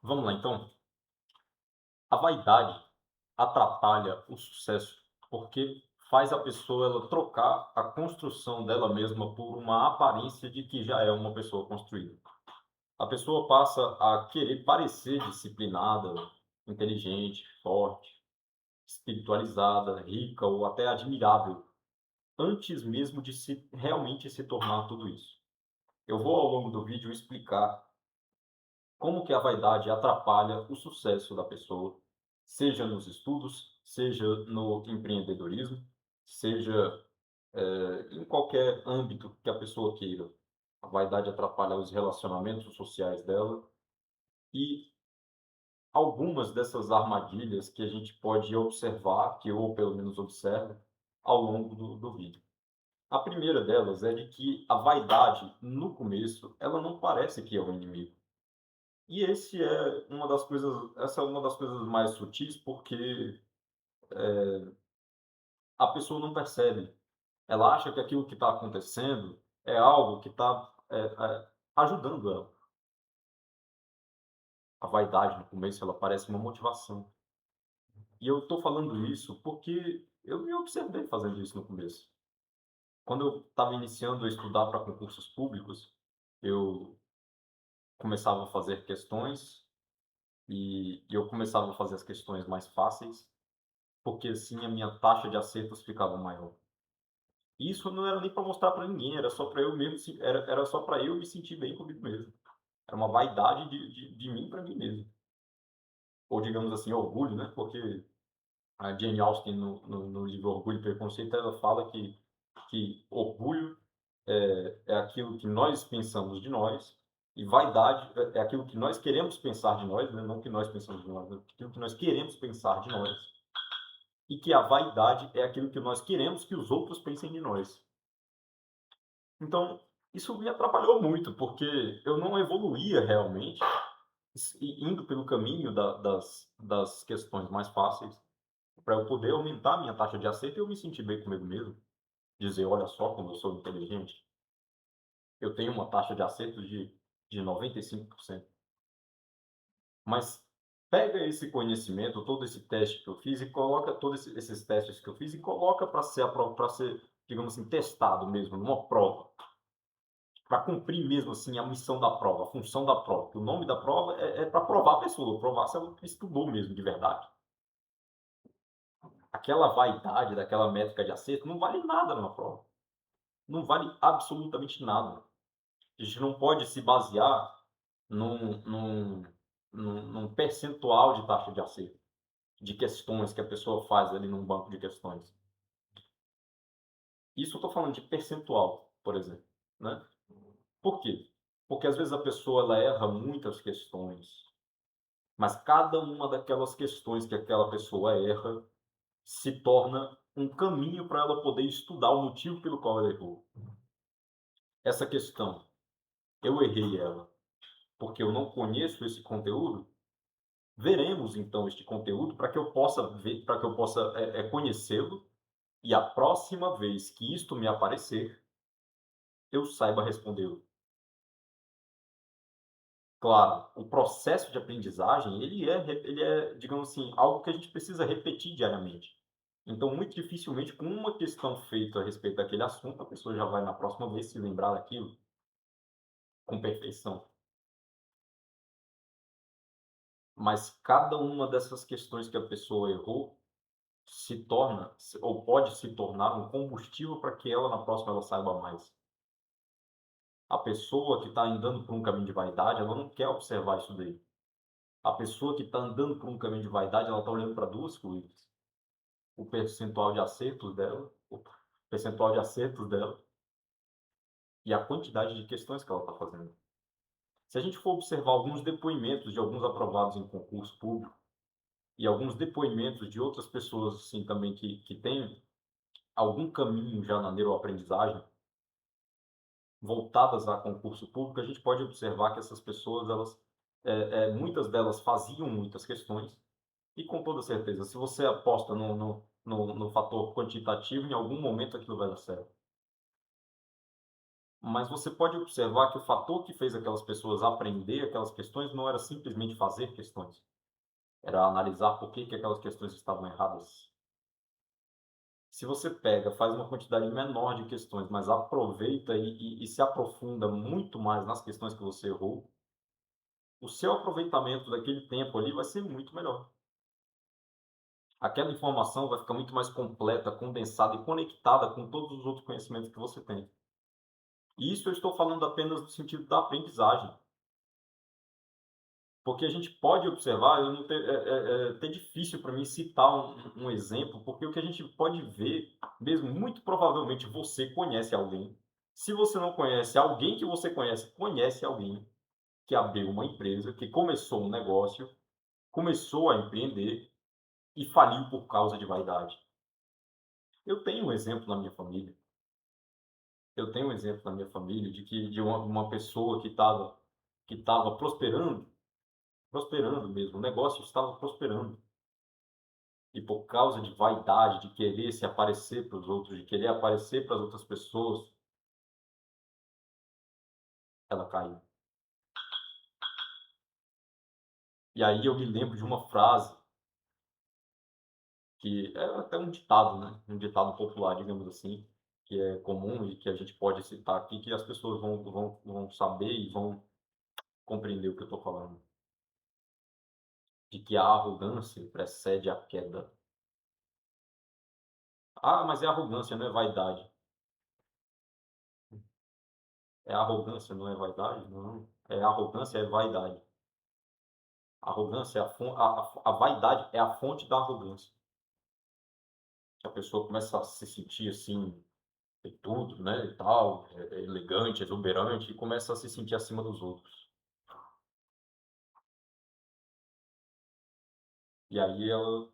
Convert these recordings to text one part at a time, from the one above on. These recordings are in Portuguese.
Vamos lá então. A vaidade atrapalha o sucesso, porque faz a pessoa ela trocar a construção dela mesma por uma aparência de que já é uma pessoa construída. A pessoa passa a querer parecer disciplinada, inteligente, forte, espiritualizada, rica ou até admirável, antes mesmo de realmente se tornar tudo isso. Eu vou ao longo do vídeo explicar como que a vaidade atrapalha o sucesso da pessoa, seja nos estudos, seja no empreendedorismo, seja em qualquer âmbito que a pessoa queira. A vaidade atrapalha os relacionamentos sociais dela e algumas dessas armadilhas que a gente pode observar, que eu ou pelo menos observo, ao longo do vídeo. A primeira delas é de que a vaidade, no começo, ela não parece que é o inimigo. E essa é uma das coisas mais sutis, porque a pessoa não percebe. Ela acha que aquilo que está acontecendo é algo que está ajudando ela. A vaidade, no começo, ela parece uma motivação. E eu estou falando isso porque eu me observei fazendo isso no começo. Quando eu estava iniciando a estudar para concursos públicos, eu começava a fazer questões e eu começava a fazer as questões mais fáceis, porque assim a minha taxa de acertos ficava maior. E isso não era nem para mostrar para ninguém, era só para eu mesmo, era só para eu me sentir bem comigo mesmo. Era uma vaidade de mim para mim mesmo. Ou digamos assim, orgulho, né? Porque a Jane Austen, no livro Orgulho e Preconceito, ela fala que orgulho é aquilo que nós pensamos de nós, e vaidade é aquilo que nós queremos pensar de nós, né? Não que nós pensamos de nós, né? Aquilo que nós queremos pensar de nós. E que a vaidade é aquilo que nós queremos que os outros pensem de nós. Então, isso me atrapalhou muito, porque eu não evoluía realmente, indo pelo caminho das questões mais fáceis, para eu poder aumentar a minha taxa de acerto e eu me sentir bem comigo mesmo. Dizer, olha só como eu sou inteligente. Eu tenho uma taxa de acerto de 95%. Mas pega esse conhecimento, todo esse teste que eu fiz e coloca todos esses testes que eu fiz e coloca para ser, digamos assim, testado mesmo, numa prova. Para cumprir mesmo assim a missão da prova, a função da prova. Porque o nome da prova é para provar a pessoa, provar se ela estudou mesmo de verdade. Aquela vaidade daquela métrica de acerto não vale nada numa prova. Não vale absolutamente nada. A gente não pode se basear num, num, num percentual de taxa de acerto, de questões que a pessoa faz ali num banco de questões. Isso eu estou falando de percentual, por exemplo, né? Por quê? Porque às vezes a pessoa ela erra muitas questões, mas cada uma daquelas questões que aquela pessoa erra se torna um caminho para ela poder estudar o motivo pelo qual ela errou. Essa questão, eu errei ela porque eu não conheço esse conteúdo. Veremos então este conteúdo para que eu possa ver, para que eu possa conhecê-lo e a próxima vez que isto me aparecer, eu saiba respondê-lo. Claro, o processo de aprendizagem, ele é, digamos assim, algo que a gente precisa repetir diariamente. Então, muito dificilmente, com uma questão feita a respeito daquele assunto, a pessoa já vai na próxima vez se lembrar daquilo com perfeição. Mas cada uma dessas questões que a pessoa errou se torna, ou pode se tornar um combustível para que ela, na próxima, ela saiba mais. A pessoa que está andando por um caminho de vaidade, ela não quer observar isso daí. A pessoa que está andando por um caminho de vaidade, ela está olhando para duas coisas: o percentual de acertos dela, o percentual de acertos dela e a quantidade de questões que ela está fazendo. Se a gente for observar alguns depoimentos de alguns aprovados em concurso público e alguns depoimentos de outras pessoas assim também que têm algum caminho já na neuroaprendizagem voltadas a concurso público, a gente pode observar que essas pessoas, muitas delas faziam muitas questões e com toda certeza, se você aposta no fator quantitativo, em algum momento aquilo vai dar certo. Mas você pode observar que o fator que fez aquelas pessoas aprender aquelas questões não era simplesmente fazer questões, era analisar por que aquelas questões estavam erradas. Se você pega, faz uma quantidade menor de questões, mas aproveita e se aprofunda muito mais nas questões que você errou, o seu aproveitamento daquele tempo ali vai ser muito melhor. Aquela informação vai ficar muito mais completa, condensada e conectada com todos os outros conhecimentos que você tem. E isso eu estou falando apenas no sentido da aprendizagem. Porque a gente pode observar, eu não ter, é até difícil para mim citar um exemplo, porque o que a gente pode ver, mesmo muito provavelmente você conhece alguém. Se você não conhece, alguém que você conhece alguém que abriu uma empresa, que começou um negócio, começou a empreender e faliu por causa de vaidade. Eu tenho um exemplo na minha família. Eu tenho um exemplo na minha família de uma pessoa que estava prosperando, prosperando mesmo, o negócio estava prosperando. E por causa de vaidade, de querer se aparecer para os outros, de querer aparecer para as outras pessoas, ela caiu. E aí eu me lembro de uma frase que é até um ditado, né? Um ditado popular, digamos assim, que é comum e que a gente pode citar aqui, que as pessoas vão saber e vão compreender o que eu estou falando. De que a arrogância precede a queda. Ah, mas é arrogância, não é vaidade. É arrogância, não é vaidade? Não. É arrogância, é vaidade. A arrogância é a vaidade é a fonte da arrogância. A pessoa começa a se sentir assim, de tudo, né, e tal, elegante, exuberante, e começa a se sentir acima dos outros. E aí ela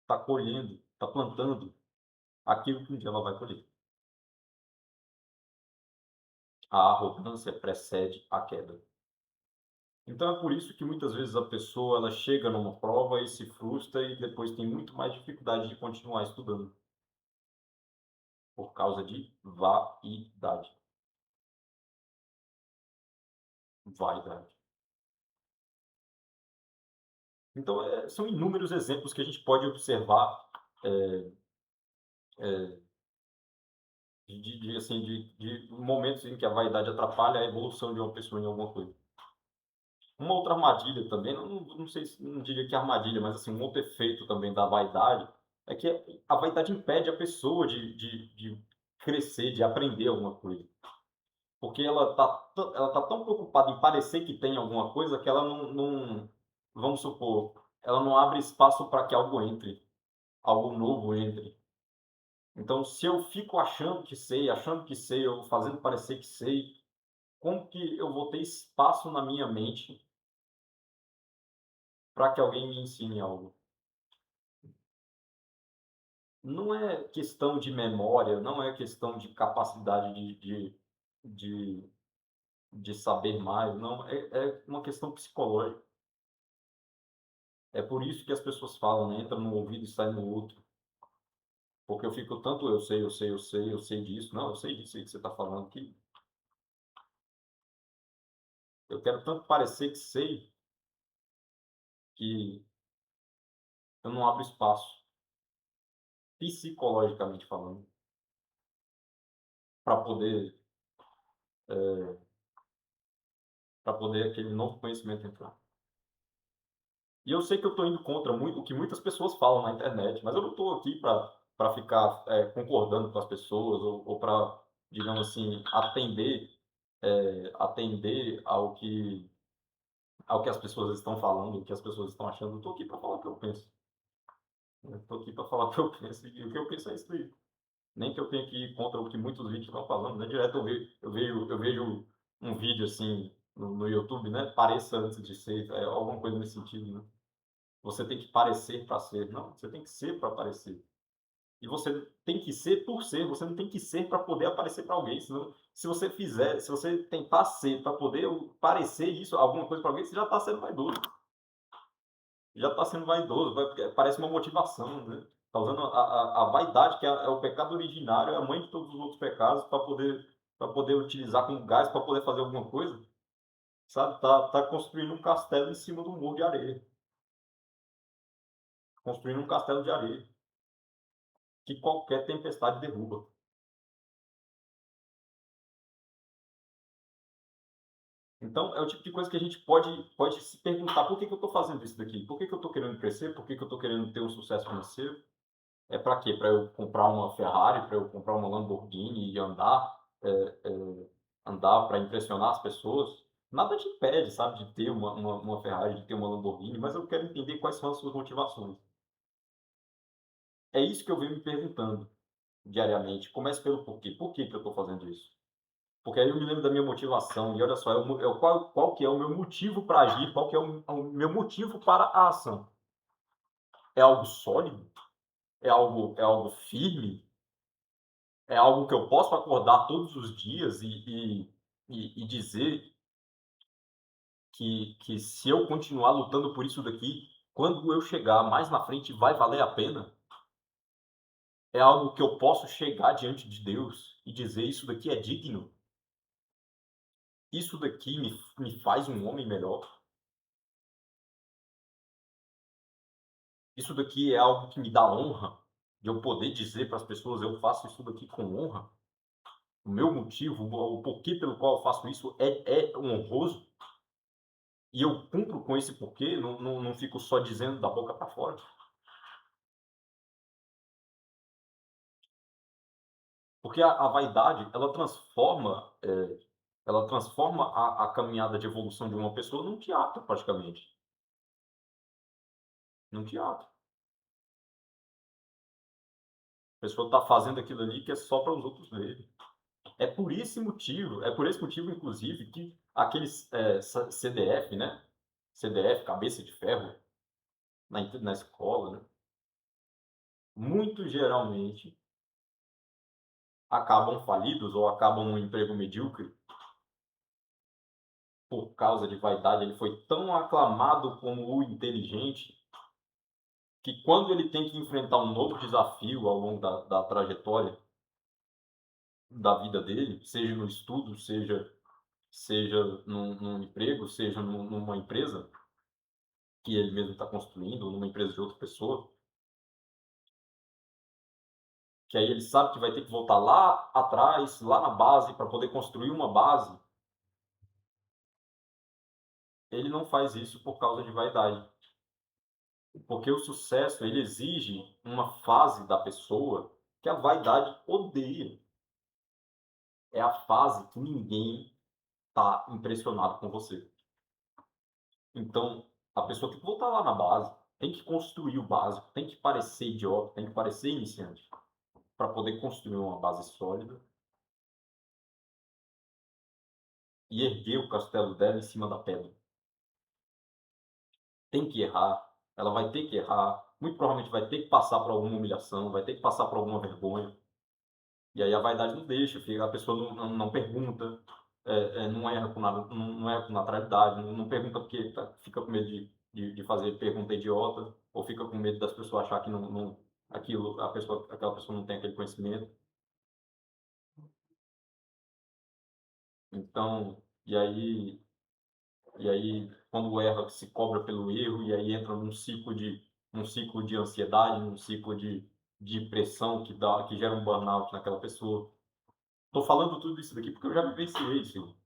está colhendo, está plantando aquilo que um dia ela vai colher. A arrogância precede a queda. Então é por isso que muitas vezes a pessoa ela chega numa prova e se frustra e depois tem muito mais dificuldade de continuar estudando, por causa de vaidade. Vaidade. Então, são inúmeros exemplos que a gente pode observar é, é, assim, de momentos em que a vaidade atrapalha a evolução de uma pessoa em alguma coisa. Uma outra armadilha também, não sei se não diria que é armadilha, mas assim, um outro efeito também da vaidade é que a vaidade impede a pessoa de crescer, de aprender alguma coisa. Porque ela tá tão preocupada em parecer que tem alguma coisa que ela não, vamos supor, ela não abre espaço para que algo entre, algo novo entre. Então, se eu fico achando que sei, ou fazendo parecer que sei, como que eu vou ter espaço na minha mente para que alguém me ensine algo? Não é questão de memória, não é questão de capacidade de, de saber mais, não, é uma questão psicológica. É por isso que as pessoas falam, né? Entra no ouvido e sai no outro. Porque eu fico tanto, eu sei disso. Não, eu sei disso aí que você está falando, que eu quero tanto parecer que sei, que eu não abro espaço, psicologicamente falando, para poder, para poder aquele novo conhecimento entrar. E eu sei que eu estou indo contra muito o que muitas pessoas falam na internet, mas eu não estou aqui para ficar concordando com as pessoas ou para, digamos assim, atender ao que as pessoas estão falando, o que as pessoas estão achando. Eu estou aqui para falar o que eu penso. Estou aqui para falar o que eu penso e o que eu penso é isso aí. Nem que eu tenha que ir contra o que muitos vídeos estão falando, né? Direto eu vejo um vídeo assim no YouTube, né? Pareça antes de ser, alguma coisa nesse sentido, né? Você tem que parecer para ser. Não, você tem que ser para parecer. E você tem que ser por ser, você não tem que ser para poder aparecer para alguém. Senão, se você tentar ser para poder parecer isso, alguma coisa para alguém, você já está sendo vaidoso. Já está sendo vaidoso, porque parece uma motivação, né? Está usando a vaidade, que é o pecado originário, é a mãe de todos os outros pecados, para poder para poder utilizar como gás, para poder fazer alguma coisa, sabe? Tá construindo um castelo em cima do muro de areia, construindo um castelo de areia, que qualquer tempestade derruba. Então, é o tipo de coisa que a gente pode se perguntar: por que que eu estou fazendo isso daqui? Por que que eu estou querendo crescer? Por que que eu estou querendo ter um sucesso financeiro? É para quê? Para eu comprar uma Ferrari, para eu comprar uma Lamborghini e andar, andar para impressionar as pessoas? Nada te impede, sabe, de ter uma Ferrari, de ter uma Lamborghini, mas eu quero entender quais são as suas motivações. É isso que eu venho me perguntando diariamente. Comece pelo porquê. Por que que eu estou fazendo isso? Porque aí eu me lembro da minha motivação, e olha só, qual que é o meu motivo para agir, qual que é o meu motivo para a ação. É algo sólido? É algo firme? É algo que eu posso acordar todos os dias e dizer que se eu continuar lutando por isso daqui, quando eu chegar mais na frente vai valer a pena? É algo que eu posso chegar diante de Deus e dizer: isso daqui é digno? Isso daqui me faz um homem melhor? Isso daqui é algo que me dá honra, de eu poder dizer para as pessoas: eu faço isso daqui com honra? O meu motivo, o porquê pelo qual eu faço isso é honroso? E eu cumpro com esse porquê, não fico só dizendo da boca para fora. Porque a vaidade, ela transforma a caminhada de evolução de uma pessoa num teatro, praticamente. Num teatro. A pessoa está fazendo aquilo ali que é só para os outros verem. É por esse motivo, inclusive, que aqueles CDF, né? CDF, cabeça de ferro, na escola, né? Muito geralmente acabam falidos ou acabam num emprego medíocre por causa de vaidade. Ele foi tão aclamado como o inteligente que quando ele tem que enfrentar um novo desafio ao longo da trajetória da vida dele, seja no estudo, seja num emprego, seja numa empresa que ele mesmo está construindo, ou numa empresa de outra pessoa, que aí ele sabe que vai ter que voltar lá atrás, lá na base, para poder construir uma base, ele não faz isso por causa de vaidade. Porque o sucesso, ele exige uma fase da pessoa que a vaidade odeia. É a fase que ninguém está impressionado com você. Então, a pessoa tem que voltar lá na base, tem que construir o básico, tem que parecer idiota, tem que parecer iniciante, para poder construir uma base sólida e erguer o castelo dela em cima da pedra. Tem que errar, ela vai ter que errar, muito provavelmente vai ter que passar por alguma humilhação, vai ter que passar por alguma vergonha. E aí a vaidade não deixa, a pessoa não pergunta, não erra com nada, não erra com naturalidade, não pergunta porque fica com medo de fazer pergunta idiota, ou fica com medo das pessoas achar que aquela pessoa não tem aquele conhecimento. Então, e aí quando erra, se cobra pelo erro, e aí entra num ciclo de ansiedade, num ciclo de pressão que gera um burnout naquela pessoa. Estou falando tudo isso daqui porque eu já vivenciei isso.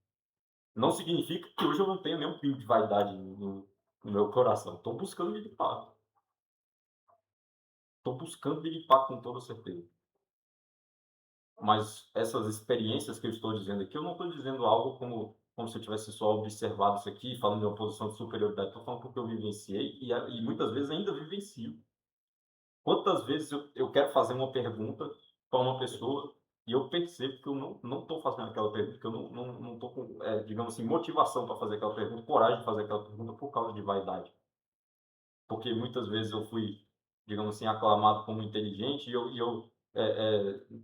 Não significa que hoje eu não tenho nenhum pingo de vaidade no meu coração. Estou buscando me limpar. Estou buscando me limpar com toda certeza. Mas essas experiências que eu estou dizendo aqui, eu não estou dizendo algo como se eu tivesse só observado isso aqui, falando de uma posição de superioridade. Estou falando porque eu vivenciei e muitas vezes ainda vivencio. Quantas vezes eu quero fazer uma pergunta para uma pessoa e eu percebo que eu não estou fazendo aquela pergunta, que eu não estou com, digamos assim, motivação para fazer aquela pergunta, coragem de fazer aquela pergunta por causa de vaidade. Porque muitas vezes eu fui, digamos assim, aclamado como inteligente e eu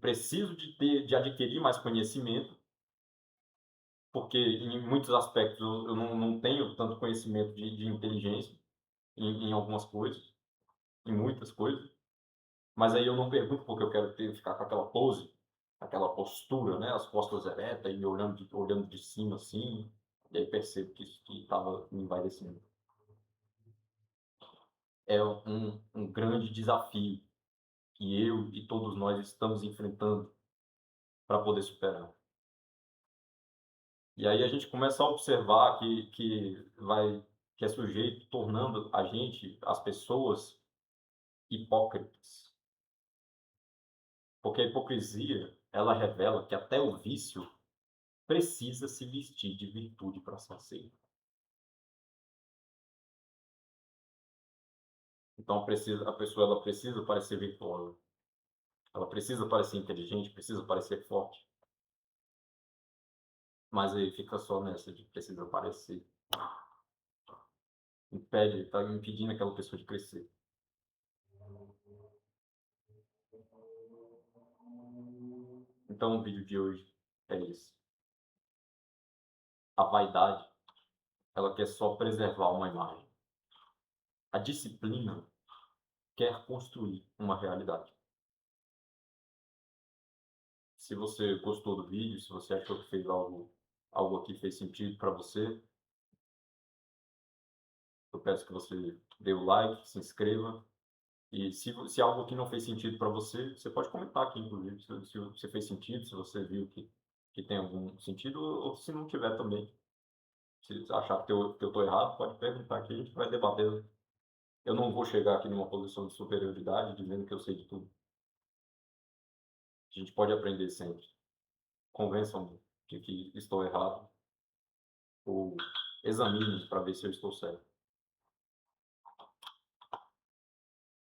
preciso de adquirir mais conhecimento, porque em muitos aspectos eu não tenho tanto conhecimento de inteligência em algumas coisas, em muitas coisas. Mas aí eu não pergunto porque eu quero ficar com aquela pose. aquela postura, né, as costas eretas e me olhando de cima, assim, e aí percebo que isso que estava me envaidecendo. É um grande desafio que eu e todos nós estamos enfrentando para poder superar. E aí a gente começa a observar que é sujeito tornando a gente, as pessoas, hipócritas. Porque a hipocrisia, ela revela que até o vício precisa se vestir de virtude para ser aceito. Então a pessoa ela precisa parecer virtuosa, ela precisa parecer inteligente, precisa parecer forte, mas aí fica só nessa de precisa parecer. Está impedindo aquela pessoa de crescer. Então o vídeo de hoje é esse. A vaidade, ela quer só preservar uma imagem. A disciplina quer construir uma realidade. Se você gostou do vídeo, se você achou que fez algo aqui fez sentido para você, eu peço que você dê o like, se inscreva. E se algo aqui não fez sentido para você, você pode comentar aqui, inclusive, se fez sentido, se você viu que tem algum sentido, ou se não tiver também. Se achar que eu estou errado, pode perguntar aqui, a gente vai debater. Eu não vou chegar aqui numa posição de superioridade dizendo que eu sei de tudo. A gente pode aprender sempre. Convençam-me de que estou errado ou examine para ver se eu estou certo.